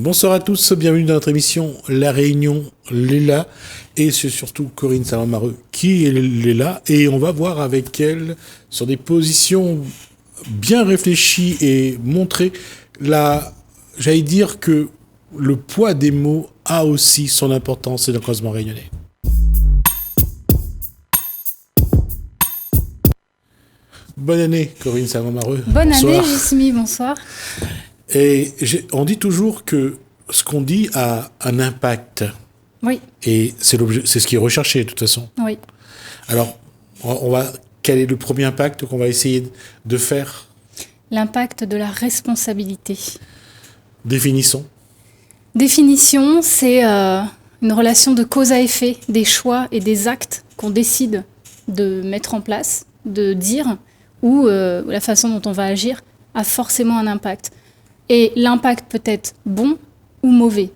Bonsoir à tous, bienvenue dans notre émission La Réunion Léla, et c'est surtout Corinne Salon-Mareux qui est Léla, et on va voir avec elle sur des positions bien réfléchies et montrer j'allais dire que le poids des mots a aussi son importance dans le croisement réunionnais. Bonne année Corinne Salon-Mareux. Bonne année Jismi, bonsoir. Et on dit toujours que ce qu'on dit a un impact. Oui. Et c'est ce qui est recherché de toute façon. Oui. Alors, quel est le premier impact qu'on va essayer de faire ? L'impact de la responsabilité. Définissons. Définition, c'est une relation de cause à effet, des choix et des actes qu'on décide de mettre en place, de dire, ou la façon dont on va agir a forcément un impact. Et l'impact peut être bon ou mauvais.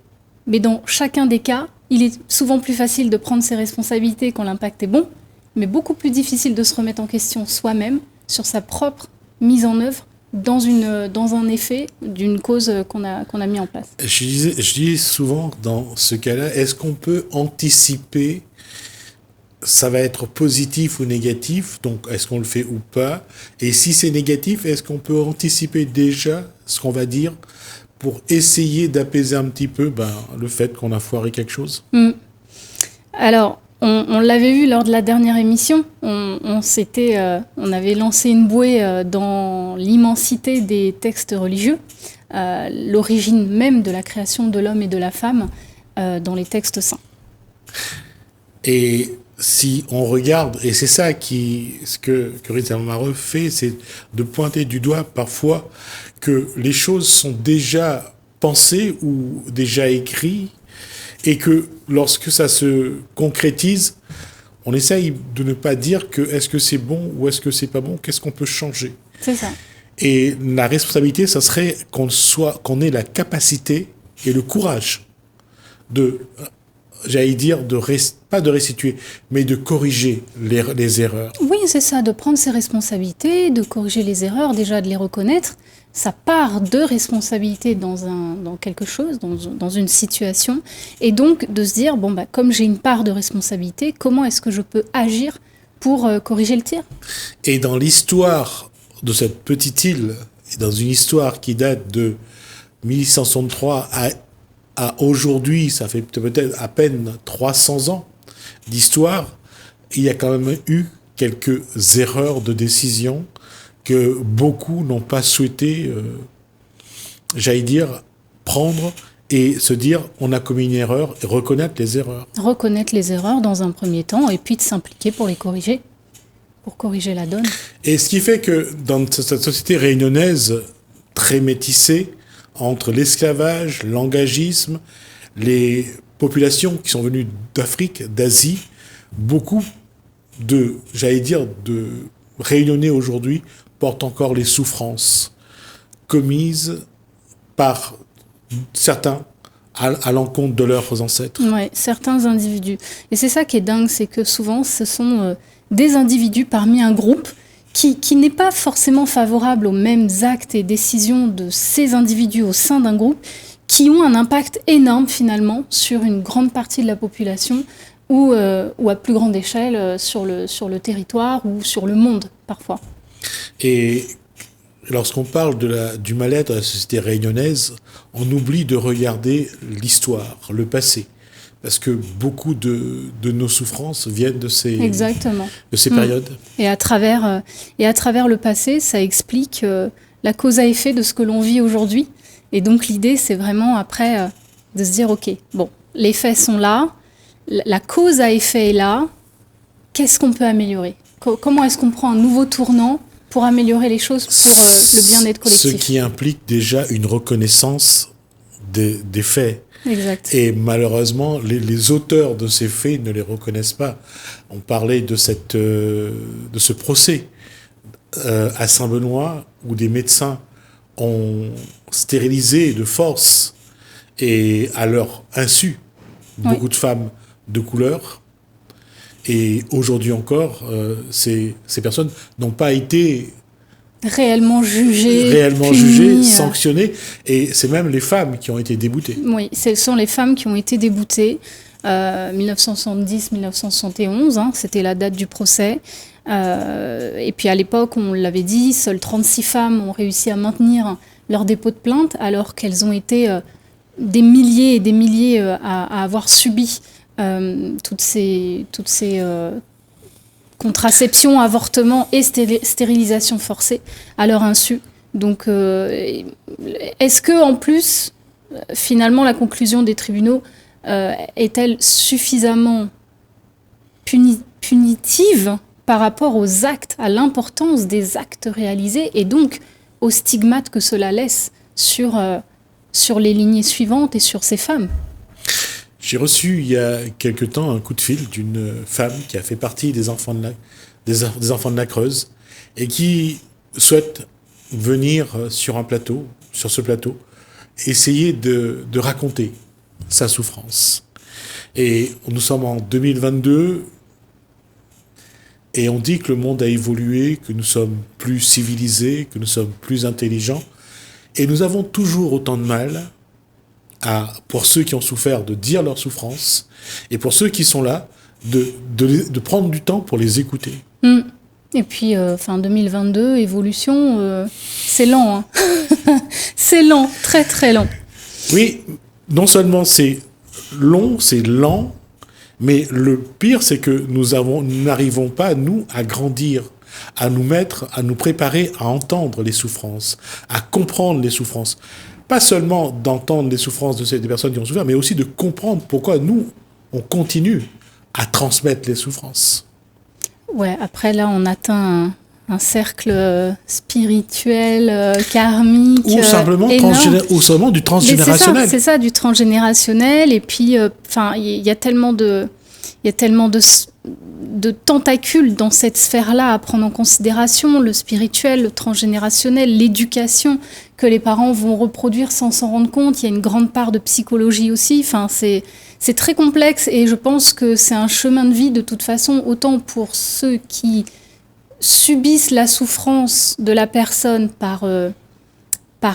Mais dans chacun des cas, il est souvent plus facile de prendre ses responsabilités quand l'impact est bon, mais beaucoup plus difficile de se remettre en question soi-même sur sa propre mise en œuvre dans un effet d'une cause qu'on a mis en place. Je dis souvent dans ce cas-là, est-ce qu'on peut anticiper ça va être positif ou négatif, donc est-ce qu'on le fait ou pas? Et si c'est négatif, est-ce qu'on peut anticiper déjà ce qu'on va dire pour essayer d'apaiser un petit peu le fait qu'on a foiré quelque chose? Alors, on l'avait vu lors de la dernière émission, on avait lancé une bouée dans l'immensité des textes religieux, l'origine même de la création de l'homme et de la femme dans les textes saints. Et si on regarde, et c'est ça ce que Corinne Salon-Mareux fait, c'est de pointer du doigt parfois que les choses sont déjà pensées ou déjà écrites, et que lorsque ça se concrétise, on essaye de ne pas dire que est-ce que c'est bon ou est-ce que c'est pas bon, qu'est-ce qu'on peut changer. C'est ça. Et la responsabilité, ça serait qu'on ait la capacité et le courage de, j'allais dire, pas de restituer, mais de corriger les erreurs. Oui, c'est ça, de prendre ses responsabilités, de corriger les erreurs, déjà de les reconnaître. Ça part de responsabilité dans quelque chose, dans une situation, et donc de se dire, comme j'ai une part de responsabilité, comment est-ce que je peux agir pour corriger le tir ? Et dans l'histoire de cette petite île, dans une histoire qui date de 1863 à aujourd'hui, ça fait peut-être à peine 300 ans d'histoire, il y a quand même eu quelques erreurs de décision que beaucoup n'ont pas souhaité, j'allais dire, prendre et se dire on a commis une erreur et reconnaître les erreurs. Reconnaître les erreurs dans un premier temps et puis de s'impliquer pour les corriger, pour corriger la donne. Et ce qui fait que dans cette société réunionnaise très métissée, entre l'esclavage, l'engagisme, les populations qui sont venues d'Afrique, d'Asie, beaucoup de Réunionnais aujourd'hui portent encore les souffrances commises par certains à l'encontre de leurs ancêtres. Oui, certains individus. Et c'est ça qui est dingue, c'est que souvent ce sont des individus parmi un groupe qui n'est pas forcément favorable aux mêmes actes et décisions de ces individus au sein d'un groupe, qui ont un impact énorme finalement sur une grande partie de la population ou à plus grande échelle sur le territoire ou sur le monde parfois. Et lorsqu'on parle du mal-être de la société réunionnaise, on oublie de regarder l'histoire, le passé. Parce que beaucoup de nos souffrances viennent de ces périodes. Et à travers le passé, ça explique la cause à effet de ce que l'on vit aujourd'hui. Et donc l'idée, c'est vraiment après de se dire, ok, les faits sont là, la cause à effet est là, qu'est-ce qu'on peut améliorer ? Comment est-ce qu'on prend un nouveau tournant pour améliorer les choses pour le bien-être collectif ? Ce qui implique déjà une reconnaissance des faits. Exact. Et malheureusement, les auteurs de ces faits ne les reconnaissent pas. On parlait de ce procès à Saint-Benoît où des médecins ont stérilisé de force et à leur insu beaucoup de femmes de couleur. Et aujourd'hui encore, ces personnes n'ont pas été réellement jugées, réellement punies, jugées, sanctionnées, et c'est même les femmes qui ont été déboutées. Oui, ce sont les femmes qui ont été déboutées. 1970-1971, hein, c'était la date du procès. Et puis à l'époque, on l'avait dit, seules 36 femmes ont réussi à maintenir leur dépôt de plainte, alors qu'elles ont été des milliers et des milliers à avoir subi toutes ces contraceptions, avortements et stérilisations forcées à leur insu. Donc, est-ce que en plus, finalement, la conclusion des tribunaux est-elle suffisamment punitive par rapport aux actes, à l'importance des actes réalisés et donc au stigmate que cela laisse sur les lignées suivantes et sur ces femmes? J'ai reçu il y a quelque temps un coup de fil d'une femme qui a fait partie des enfants de la Creuse et qui souhaite venir sur ce plateau, essayer de raconter sa souffrance. Et nous sommes en 2022 et on dit que le monde a évolué, que nous sommes plus civilisés, que nous sommes plus intelligents, et nous avons toujours autant de mal pour ceux qui ont souffert de dire leur souffrance, et pour ceux qui sont là, de prendre du temps pour les écouter. Et puis, 2022, évolution, c'est lent. Hein. C'est lent, très très lent. Oui, non seulement c'est long, c'est lent, mais le pire, c'est que nous n'arrivons pas, nous, à grandir, à nous préparer à entendre les souffrances, à comprendre les souffrances. Pas seulement d'entendre les souffrances des personnes qui ont souffert, mais aussi de comprendre pourquoi nous, on continue à transmettre les souffrances. Ouais, après là, on atteint un cercle spirituel, karmique. Ou simplement du transgénérationnel. C'est ça, du transgénérationnel. Et puis, il y a tellement de tentacules dans cette sphère-là à prendre en considération, le spirituel, le transgénérationnel, l'éducation que les parents vont reproduire sans s'en rendre compte. Il y a une grande part de psychologie aussi. C'est très complexe et je pense que c'est un chemin de vie de toute façon, autant pour ceux qui subissent la souffrance de la personne par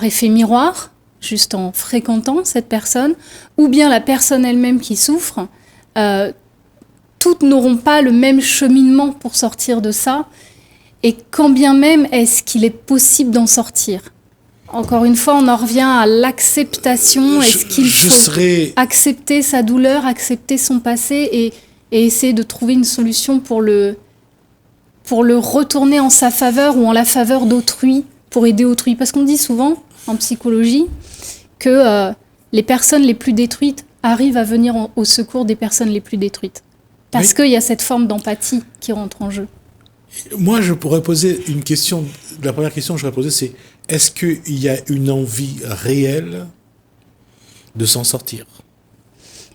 effet miroir, juste en fréquentant cette personne, ou bien la personne elle-même qui souffre. Toutes n'auront pas le même cheminement pour sortir de ça. Et quand bien même est-ce qu'il est possible d'en sortir? Encore une fois, on en revient à l'acceptation. Est-ce qu'il faut accepter sa douleur, accepter son passé et essayer de trouver une solution pour le retourner en sa faveur ou en la faveur d'autrui, pour aider autrui? Parce qu'on dit souvent, en psychologie, que les personnes les plus détruites arrivent à venir au secours des personnes les plus détruites. Parce qu'il y a cette forme d'empathie qui rentre en jeu. Moi, je pourrais poser une question. La première question que je pourrais poser, c'est est-ce qu'il y a une envie réelle de s'en sortir?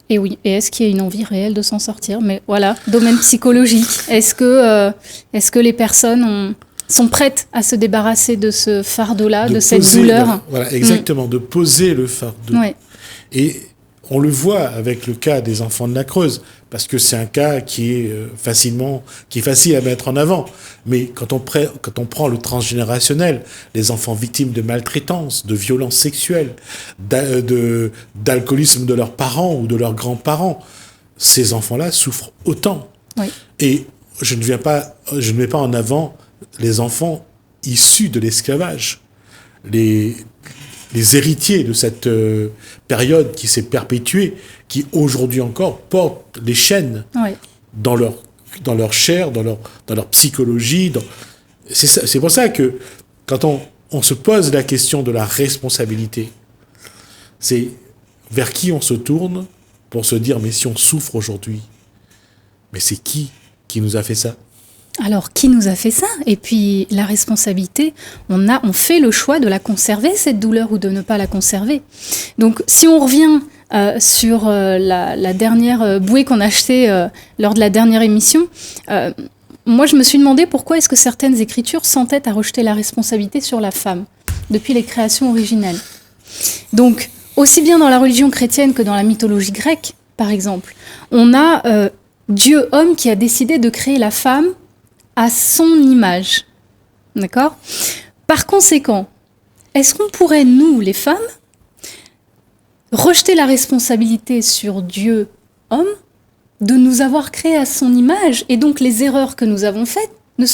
Et oui, et est-ce qu'il y a une envie réelle de s'en sortir? Mais voilà, domaine psychologique. Est-ce que les personnes sont prêtes à se débarrasser de ce fardeau-là, de cette douleur? Voilà, exactement, de poser le fardeau. Ouais. Et on le voit avec le cas des enfants de la Creuse, parce que c'est un cas qui est facile à mettre en avant. Mais quand on prend le transgénérationnel, les enfants victimes de maltraitance, de violences sexuelles, d'alcoolisme de leurs parents ou de leurs grands-parents, ces enfants-là souffrent autant. Oui. Et je ne mets pas en avant les enfants issus de l'esclavage. Les héritiers de cette période qui s'est perpétuée, qui aujourd'hui encore portent les chaînes dans leur chair, dans leur psychologie. C'est pour ça que quand on se pose la question de la responsabilité, c'est vers qui on se tourne pour se dire mais si on souffre aujourd'hui, mais c'est qui nous a fait ça? Alors, qui nous a fait ça? Et puis, la responsabilité, on fait le choix de la conserver, cette douleur, ou de ne pas la conserver. Donc, si on revient sur la dernière bouée qu'on a achetée lors de la dernière émission, moi, je me suis demandé pourquoi est-ce que certaines écritures s'entêtent à rejeter la responsabilité sur la femme, depuis les créations originelles. Donc, aussi bien dans la religion chrétienne que dans la mythologie grecque, par exemple, on a Dieu homme qui a décidé de créer la femme à son image. D'accord ? Par conséquent, est-ce qu'on pourrait, nous, les femmes, rejeter la responsabilité sur Dieu, homme, de nous avoir créés à son image, et donc les erreurs que nous avons faites ne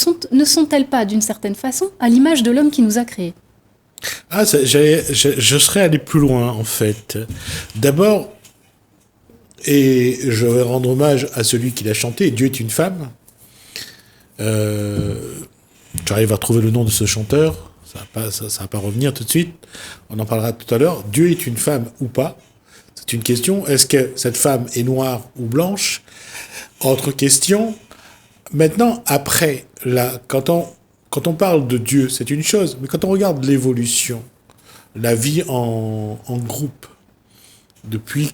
sont-elles pas, d'une certaine façon, à l'image de l'homme qui nous a créés? Je serais allé plus loin, en fait. D'abord, et je vais rendre hommage à celui qui l'a chanté, Dieu est une femme. J'arrive à trouver le nom de ce chanteur, ça va pas revenir tout de suite, on en parlera tout à l'heure. Dieu est une femme ou pas? C'est une question. Est-ce que cette femme est noire ou blanche? Autre question. Maintenant, après, quand on parle de Dieu, c'est une chose, mais quand on regarde l'évolution, la vie en groupe, depuis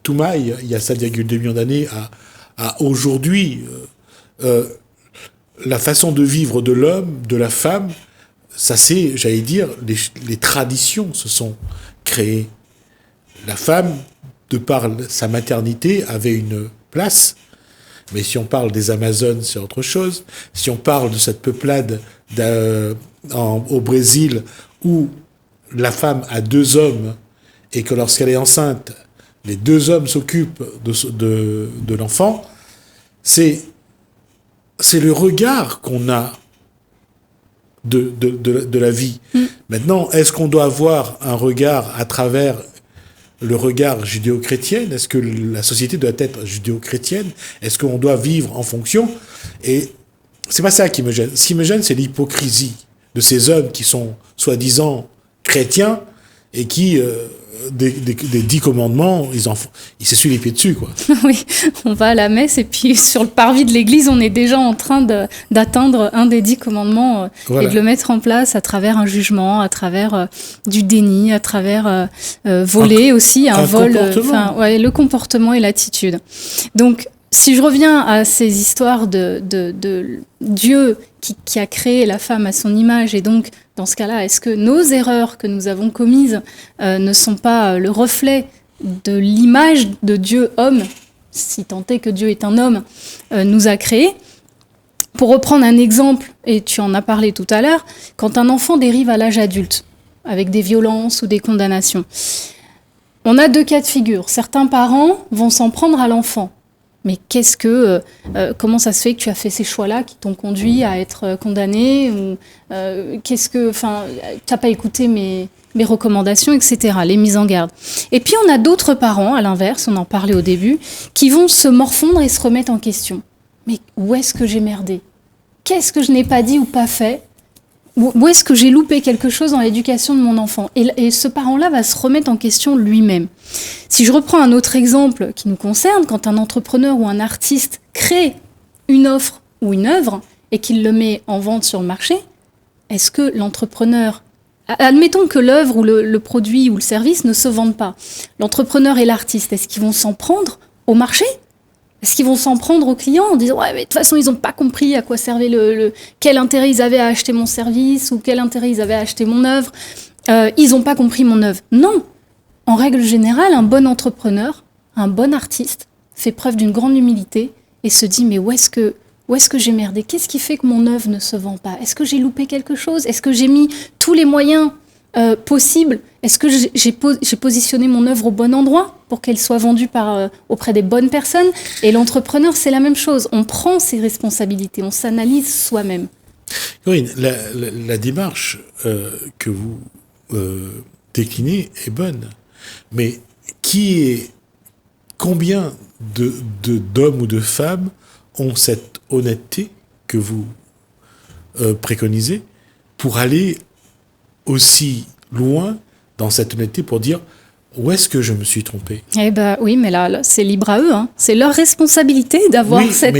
Toumaï, il y a 7,2 millions d'années, à aujourd'hui, la façon de vivre de l'homme, de la femme, ça c'est, j'allais dire, les traditions se sont créées. La femme, de par sa maternité, avait une place. Mais si on parle des Amazones, c'est autre chose. Si on parle de cette peuplade au Brésil, où la femme a 2 hommes, et que lorsqu'elle est enceinte, les 2 hommes s'occupent de l'enfant, c'est le regard qu'on a de la vie. Maintenant, est-ce qu'on doit avoir un regard à travers le regard judéo-chrétien? Est-ce que la société doit être judéo-chrétienne? Est-ce qu'on doit vivre en fonction? Et c'est pas ça qui me gêne. Ce qui me gêne, c'est l'hypocrisie de ces hommes qui sont soi-disant chrétiens et qui, des 10 commandements, ils s'essuient les pieds dessus, quoi. Oui, on va à la messe et puis sur le parvis de l'église, on est déjà en train d'atteindre un des 10 commandements et de le mettre en place à travers un jugement, à travers du déni, à travers voler aussi, un vol, le comportement et l'attitude. Donc, si je reviens à ces histoires de Dieu qui a créé la femme à son image, et donc, dans ce cas-là, est-ce que nos erreurs que nous avons commises ne sont pas le reflet de l'image de Dieu homme, si tant est que Dieu est un homme, nous a créés? Pour reprendre un exemple, et tu en as parlé tout à l'heure, quand un enfant dérive à l'âge adulte, avec des violences ou des condamnations, on a 2 cas de figure. Certains parents vont s'en prendre à l'enfant. Mais comment ça se fait que tu as fait ces choix-là qui t'ont conduit à être condamné, ou t'as pas écouté mes recommandations, etc., les mises en garde. Et puis on a d'autres parents, à l'inverse, on en parlait au début, qui vont se morfondre et se remettre en question. Mais où est-ce que j'ai merdé? Qu'est-ce que je n'ai pas dit ou pas fait? Où est-ce que j'ai loupé quelque chose dans l'éducation de mon enfant? Et ce parent-là va se remettre en question lui-même. Si je reprends un autre exemple qui nous concerne, quand un entrepreneur ou un artiste crée une offre ou une œuvre et qu'il le met en vente sur le marché, est-ce que l'entrepreneur... Admettons que l'œuvre ou le produit ou le service ne se vendent pas. L'entrepreneur et l'artiste, est-ce qu'ils vont s'en prendre au marché? Est-ce qu'ils vont s'en prendre aux clients en disant « Ouais, mais de toute façon, ils n'ont pas compris à quoi servait quel intérêt ils avaient à acheter mon service ou quel intérêt ils avaient à acheter mon œuvre. Ils n'ont pas compris mon œuvre. » Non. En règle générale, un bon entrepreneur, un bon artiste, fait preuve d'une grande humilité et se dit « Mais où est-ce que j'ai merdé? Qu'est-ce qui fait que mon œuvre ne se vend pas? Est-ce que j'ai loupé quelque chose? Est-ce que j'ai mis tous les moyens possibles? Est-ce que j'ai positionné mon œuvre au bon endroit pour qu'elle soit vendue auprès des bonnes personnes? » Et l'entrepreneur, c'est la même chose. On prend ses responsabilités, on s'analyse soi-même. Corinne, la démarche que vous déclinez est bonne. Mais combien d'hommes ou de femmes ont cette honnêteté que vous préconisez pour aller aussi loin dans cette honnêteté pour dire où est-ce que je me suis trompé? Eh ben oui, mais là c'est libre à eux. Hein. C'est leur responsabilité d'avoir cette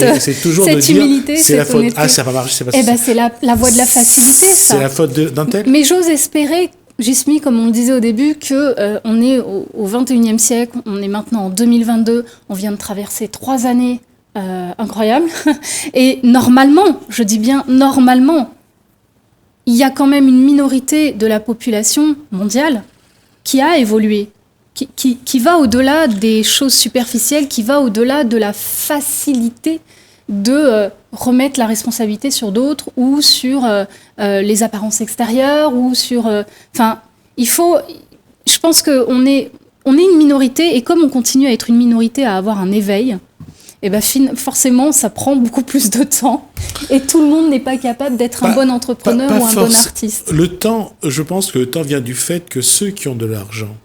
humilité, cette honnêteté. Ah, ça va marcher, c'est pas ça. Eh ben c'est la voie de la facilité, ça. C'est la faute d'un tel. Mais j'ose espérer, Jismi, comme on le disait au début, que on est au 21e siècle, on est maintenant en 2022, on vient de traverser 3 années incroyables. Et normalement, je dis bien normalement, il y a quand même une minorité de la population mondiale qui a évolué, qui va au-delà des choses superficielles, qui va au-delà de la facilité de remettre la responsabilité sur d'autres ou sur les apparences extérieures ou sur... je pense qu'on est une minorité et comme on continue à être une minorité à avoir un éveil, et ben forcément, ça prend beaucoup plus de temps et tout le monde n'est pas capable d'être un bon entrepreneur ou un bon artiste. Le temps, je pense que le temps vient du fait que ceux qui ont de l'argent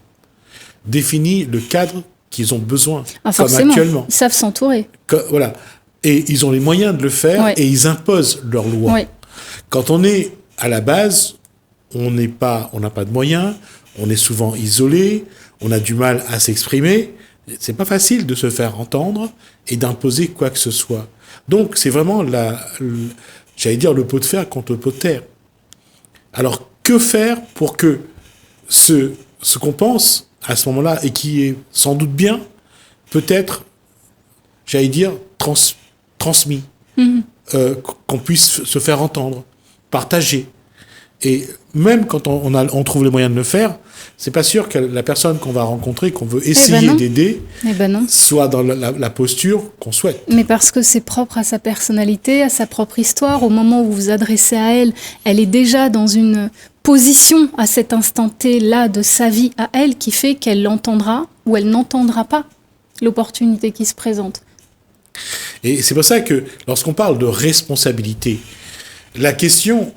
définissent le cadre qu'ils ont besoin, comme actuellement. Ils savent s'entourer. Voilà. Et ils ont les moyens de le faire et ils imposent leurs lois. Ouais. Quand on est à la base, on n'a pas de moyens, on est souvent isolé, on a du mal à s'exprimer. C'est pas facile de se faire entendre et d'imposer quoi que ce soit. Donc, c'est vraiment j'allais dire le pot de fer contre le pot de terre. Alors, que faire pour que ce qu'on pense à ce moment-là et qui est sans doute bien, peut être, j'allais dire, transmis, qu'on puisse se faire entendre, partager. Et même quand on trouve les moyens de le faire, c'est pas sûr que la personne qu'on va rencontrer, qu'on veut essayer d'aider, soit dans la posture qu'on souhaite. Mais parce que c'est propre à sa personnalité, à sa propre histoire. Au moment où vous vous adressez à elle, elle est déjà dans une position à cet instant T-là de sa vie à elle qui fait qu'elle l'entendra ou elle n'entendra pas l'opportunité qui se présente. Et c'est pour ça que lorsqu'on parle de responsabilité, la question...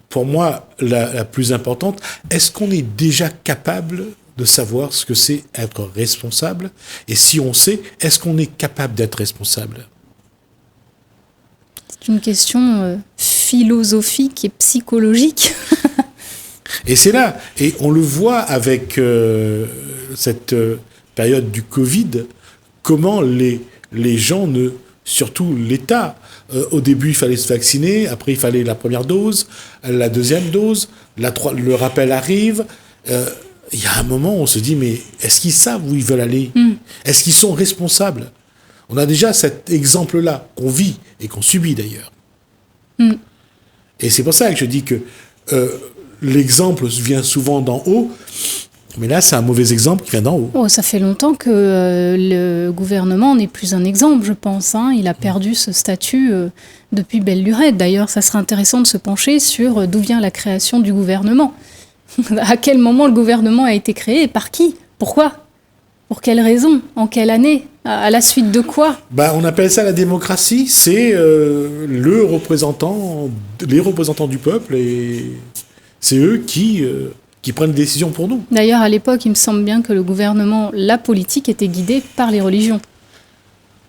Pour moi, la plus importante, est-ce qu'on est déjà capable de savoir ce que c'est être responsable? Et si on sait, est-ce qu'on est capable d'être responsable? C'est une question philosophique et psychologique. Et c'est là, et on le voit avec cette période du Covid, comment les gens surtout l'État, au début, il fallait se vacciner, après, il fallait la première dose, la deuxième dose, le rappel arrive. Il y a un moment où on se dit, mais est-ce qu'ils savent où ils veulent aller? Est-ce qu'ils sont responsables? On a déjà cet exemple-là, qu'on vit et qu'on subit d'ailleurs. Et c'est pour ça que je dis que l'exemple vient souvent d'en haut, mais là, c'est un mauvais exemple qui vient d'en haut. Oh, ça fait longtemps que le gouvernement n'est plus un exemple, je pense. Il a perdu ce statut depuis belle lurette. D'ailleurs, ça serait intéressant de se pencher sur d'où vient la création du gouvernement. À quel moment le gouvernement a été créé et par qui? Pourquoi? Pour quelle raison? En quelle année? À la suite de quoi? On appelle ça la démocratie. C'est les représentants du peuple et c'est eux qui prennent des décisions pour nous. D'ailleurs, à l'époque, il me semble bien que le gouvernement, la politique, était guidée par les religions.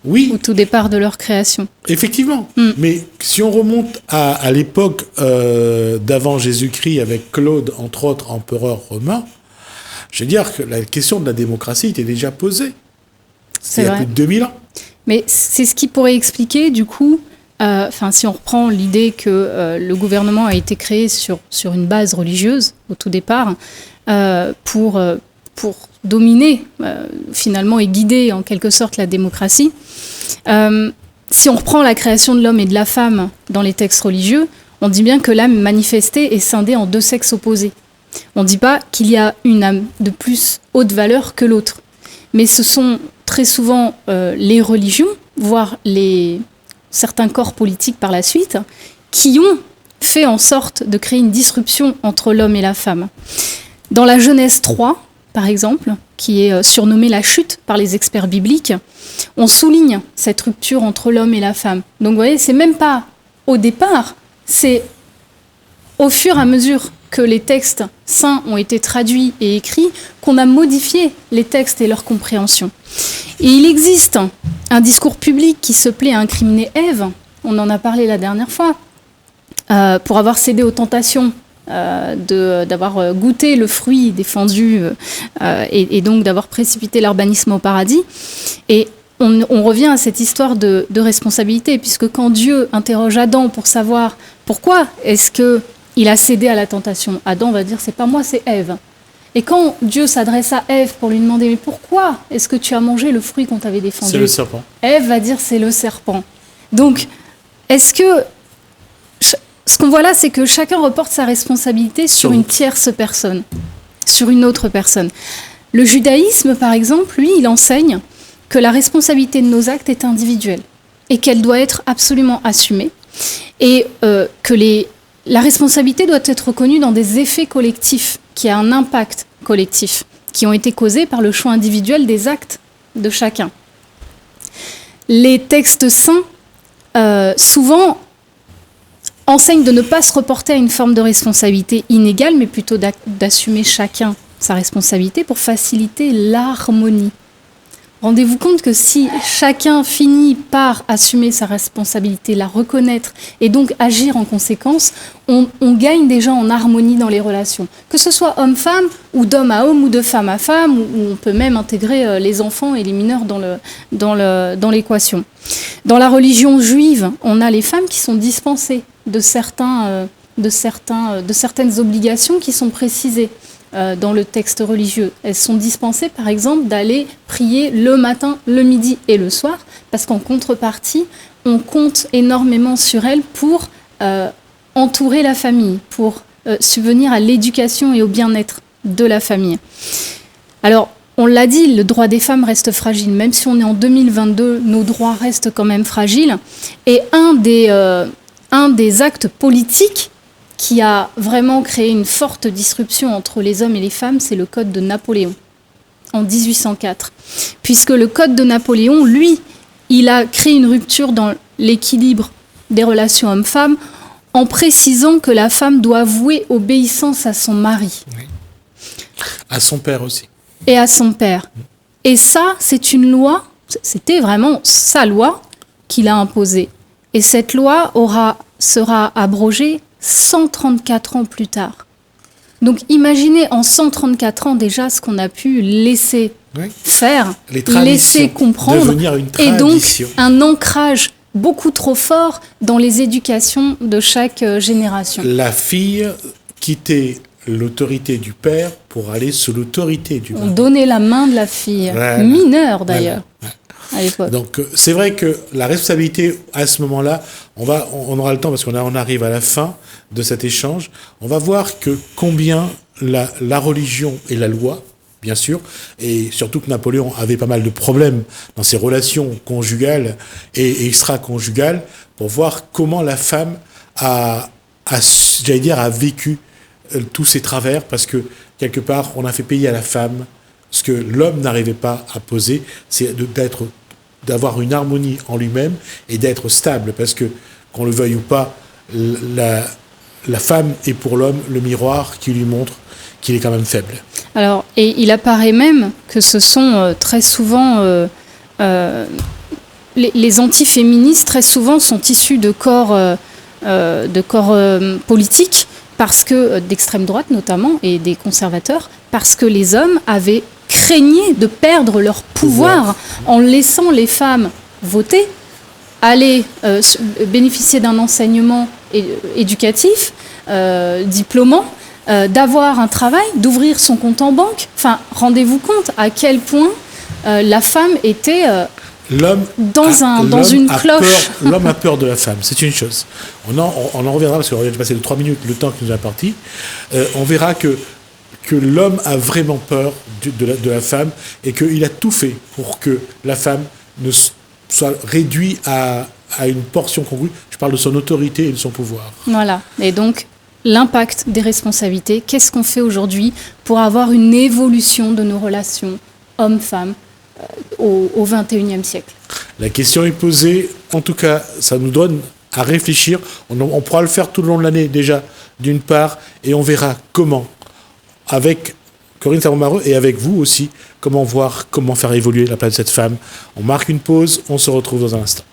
Oui. Au tout départ de leur création. Effectivement. Mais si on remonte à l'époque d'avant Jésus-Christ, avec Claude, entre autres, empereur romain, je veux dire que la question de la démocratie était déjà posée. C'est il y a plus de 2000 ans. Mais c'est ce qui pourrait expliquer, du coup... si on reprend l'idée que le gouvernement a été créé sur une base religieuse au tout départ, pour dominer finalement et guider en quelque sorte la démocratie, si on reprend la création de l'homme et de la femme dans les textes religieux, on dit bien que l'âme manifestée est scindée en deux sexes opposés. On ne dit pas qu'il y a une âme de plus haute valeur que l'autre. Mais ce sont très souvent les religions, voire certains corps politiques par la suite, qui ont fait en sorte de créer une disruption entre l'homme et la femme. Dans la Genèse 3, par exemple, qui est surnommée la chute par les experts bibliques, on souligne cette rupture entre l'homme et la femme. Donc vous voyez, c'est même pas au départ, c'est au fur et à mesure que les textes saints ont été traduits et écrits, qu'on a modifié les textes et leur compréhension. Et il existe un discours public qui se plaît à incriminer Ève, on en a parlé la dernière fois, pour avoir cédé aux tentations, d'avoir goûté le fruit défendu et donc d'avoir précipité leur bannissement au paradis. Et on revient à cette histoire de responsabilité, puisque quand Dieu interroge Adam pour savoir pourquoi est-ce qu'il a cédé à la tentation, Adam va dire « c'est pas moi, c'est Ève ». Et quand Dieu s'adresse à Ève pour lui demander « mais pourquoi est-ce que tu as mangé le fruit qu'on t'avait défendu ?» C'est le serpent. Ève va dire « c'est le serpent ». Donc, est-ce que... Ce qu'on voit là, c'est que chacun reporte sa responsabilité sur une tierce personne, sur une autre personne. Le judaïsme, par exemple, lui, il enseigne que la responsabilité de nos actes est individuelle. et qu'elle doit être absolument assumée, et que la responsabilité doit être reconnue dans des effets collectifs, qui a un impact collectif, qui ont été causés par le choix individuel des actes de chacun. Les textes saints, souvent, enseignent de ne pas se reporter à une forme de responsabilité inégale, mais plutôt d'assumer chacun sa responsabilité pour faciliter l'harmonie. Rendez-vous compte que si chacun finit par assumer sa responsabilité, la reconnaître et donc agir en conséquence, on gagne déjà en harmonie dans les relations. Que ce soit homme-femme ou d'homme à homme ou de femme à femme, ou on peut même intégrer les enfants et les mineurs dans l'équation. Dans la religion juive, on a les femmes qui sont dispensées de certaines obligations qui sont précisées dans le texte religieux. Elles sont dispensées, par exemple, d'aller prier le matin, le midi et le soir, parce qu'en contrepartie, on compte énormément sur elles pour entourer la famille, pour subvenir à l'éducation et au bien-être de la famille. Alors, on l'a dit, le droit des femmes reste fragile. Même si on est en 2022, nos droits restent quand même fragiles. Et un des actes politiques qui a vraiment créé une forte disruption entre les hommes et les femmes, c'est le Code de Napoléon, en 1804. Puisque le Code de Napoléon, lui, il a créé une rupture dans l'équilibre des relations hommes-femmes en précisant que la femme doit vouer obéissance à son mari. Oui. À son père aussi. Et à son père. Et ça, c'est une loi, c'était vraiment sa loi qu'il a imposée. Et cette loi sera abrogée 134 ans plus tard. Donc imaginez en 134 ans déjà ce qu'on a pu laisser faire, laisser comprendre, devenir une et donc un ancrage beaucoup trop fort dans les éducations de chaque génération. La fille quittait l'autorité du père pour aller sous l'autorité du mari. On donnait la main de la fille, mineure d'ailleurs. Voilà. À l'époque. Donc c'est vrai que la responsabilité à ce moment-là, on aura le temps parce qu'on arrive à la fin de cet échange, on va voir que combien la religion et la loi, bien sûr, et surtout que Napoléon avait pas mal de problèmes dans ses relations conjugales et extra-conjugales, pour voir comment la femme a vécu tous ces travers, parce que quelque part on a fait payer à la femme ce que l'homme n'arrivait pas à poser, c'est d'avoir une harmonie en lui-même et d'être stable, parce que, qu'on le veuille ou pas, la femme est pour l'homme le miroir qui lui montre qu'il est quand même faible. Alors, et il apparaît même que ce sont très souvent... les antiféministes, très souvent, sont issus de corps politiques, parce que, d'extrême droite notamment, et des conservateurs, parce que les hommes craignaient de perdre leur pouvoir en laissant les femmes voter, aller bénéficier d'un enseignement éducatif, diplômant, d'avoir un travail, d'ouvrir son compte en banque. Enfin, rendez-vous compte à quel point la femme était dans une cloche. L'homme a peur de la femme, c'est une chose. On en reviendra, parce qu'on vient de passer de 3 minutes le temps qui nous est imparti. On verra que l'homme a vraiment peur de la femme et qu'il a tout fait pour que la femme ne soit réduite à une portion congrue. Je parle de son autorité et de son pouvoir. Voilà. Et donc, l'impact des responsabilités. Qu'est-ce qu'on fait aujourd'hui pour avoir une évolution de nos relations hommes-femmes au XXIe siècle? La question est posée. En tout cas, ça nous donne à réfléchir. On pourra le faire tout le long de l'année déjà, d'une part, et on verra comment, avec Corinne Savon-Mareux et avec vous aussi, comment faire évoluer la place de cette femme. On marque une pause, on se retrouve dans un instant.